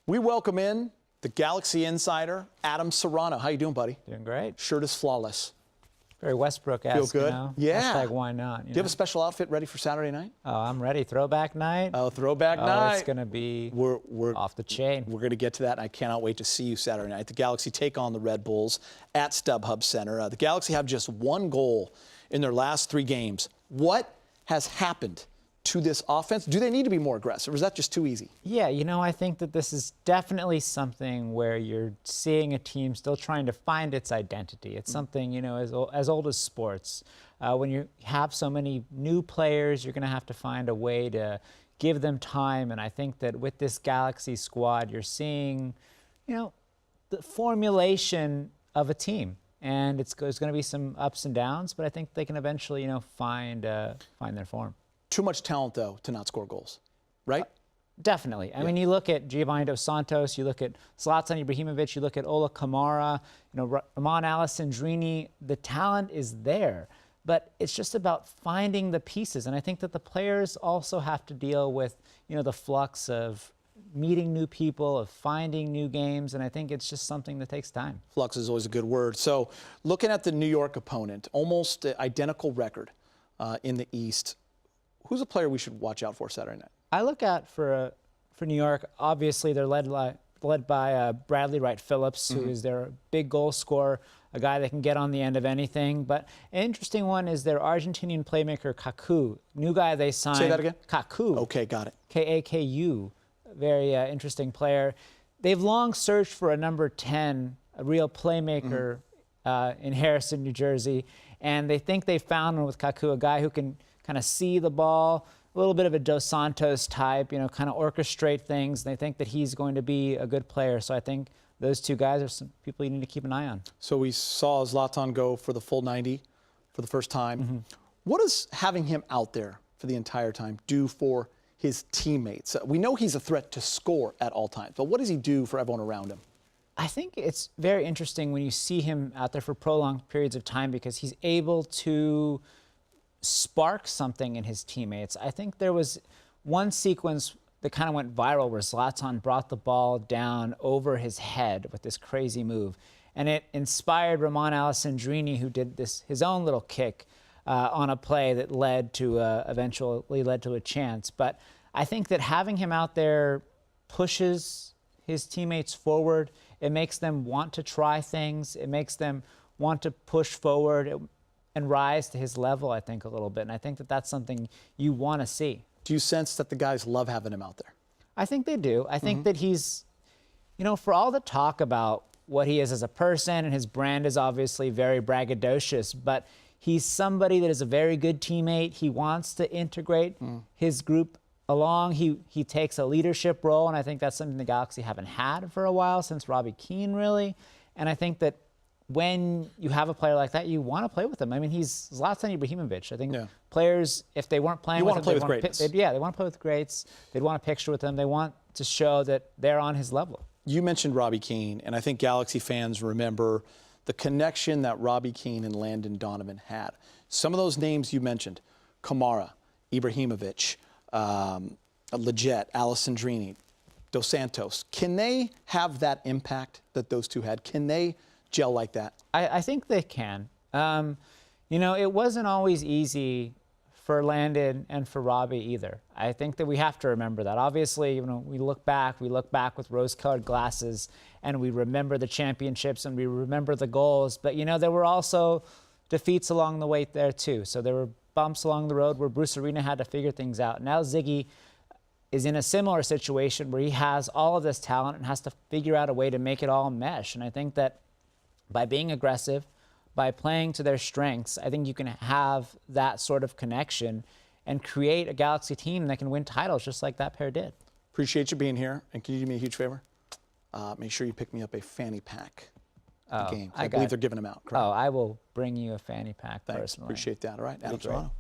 We welcome in the Galaxy insider, Adam Serrano. How you doing, buddy? Doing great. Shirt is flawless. Very Westbrook-esque, Feel good? you know? Yeah. Hashtag why not? Do you have a special outfit ready for Saturday night? Oh, I'm ready. Throwback night? Oh, throwback night. It's going to be we're off the chain. We're going to get to that, and I cannot wait to see you Saturday night. The Galaxy take on the Red Bulls at StubHub Center. The Galaxy have just one goal in their last 3 games. What has happened to this offense? Do they need to be more aggressive, or is that just too easy? Yeah, you know, I think that this is definitely something where you're seeing a team still trying to find its identity. It's something, you know, as old as sports. When you have so many new players, you're going to have to find a way to give them time. And I think that with this Galaxy squad, you're seeing, you know, the formulation of a team. And there's going to be some ups and downs, but I think they can eventually, you know, find their form. Too much talent, though, to not score goals, right? Definitely. I mean, you look at Giovanni Dos Santos, you look at Zlatan Ibrahimovic, you look at Ola Kamara, you know, Ramon Alessandrini. The talent is there, but it's just about finding the pieces. And I think that the players also have to deal with, you know, the flux of meeting new people, of finding new games, and I think it's just something that takes time. Flux is always a good word. So looking at the New York opponent, almost identical record in the East. Who's a player we should watch out for Saturday night? I look at for New York. Obviously, they're led by Bradley Wright Phillips, who is their big goal scorer, a guy that can get on the end of anything. But an interesting one is their Argentinian playmaker Kaku, new guy they signed. Say that again. Kaku. Okay, got it. K-A-K-U. Very interesting player. They've long searched for a number 10, a real playmaker in Harrison, New Jersey, and they think they found one with Kaku, a guy who can kind of see the ball, a little bit of a Dos Santos type, you know, kind of orchestrate things. They think that he's going to be a good player. So I think those two guys are some people you need to keep an eye on. So we saw Zlatan go for the full 90 for the first time. What does having him out there for the entire time do for his teammates? We know he's a threat to score at all times, but what does he do for everyone around him? I think it's very interesting when you see him out there for prolonged periods of time because he's able to spark something in his teammates. I think there was one sequence that kind of went viral where Zlatan brought the ball down over his head with this crazy move. And it inspired Ramon Alessandrini, who did his own little kick on a play that eventually led to a chance. But I think that having him out there pushes his teammates forward. It makes them want to try things. It makes them want to push forward and rise to his level, I think, a little bit. And I think that that's something you want to see. Do you sense that the guys love having him out there? I think they do. I think that he's, you know, for all the talk about what he is as a person, and his brand is obviously very braggadocious, but he's somebody that is a very good teammate. He wants to integrate his group along. He takes a leadership role, and I think that's something the Galaxy haven't had for a while, since Robbie Keane, really. And I think that when you have a player like that, you want to play with him. I mean, he's Zlatan Ibrahimovic. I think players, if they weren't playing with him, they want to play with greats. They'd want to picture with him. They want to show that they're on his level. You mentioned Robbie Keane, and I think Galaxy fans remember the connection that Robbie Keane and Landon Donovan had. Some of those names you mentioned, Kamara, Ibrahimovic, Leggett, Alessandrini, Dos Santos, can they have that impact that those two had? Can they gel like that? I think they can. You know, it wasn't always easy for Landon and for Robbie either. I think that we have to remember that. Obviously, you know, we look back with rose-colored glasses, and we remember the championships and we remember the goals. But, you know, there were also defeats along the way there too. So there were bumps along the road where Bruce Arena had to figure things out. Now Ziggy is in a similar situation where he has all of this talent and has to figure out a way to make it all mesh. And I think that by being aggressive, by playing to their strengths, I think you can have that sort of connection and create a Galaxy team that can win titles just like that pair did. Appreciate you being here. And can you do me a huge favor? Make sure you pick me up a fanny pack at the game. I believe they're giving them out, correct? Oh, I will bring you a fanny pack personally. Appreciate that. All right, Adam Serrano.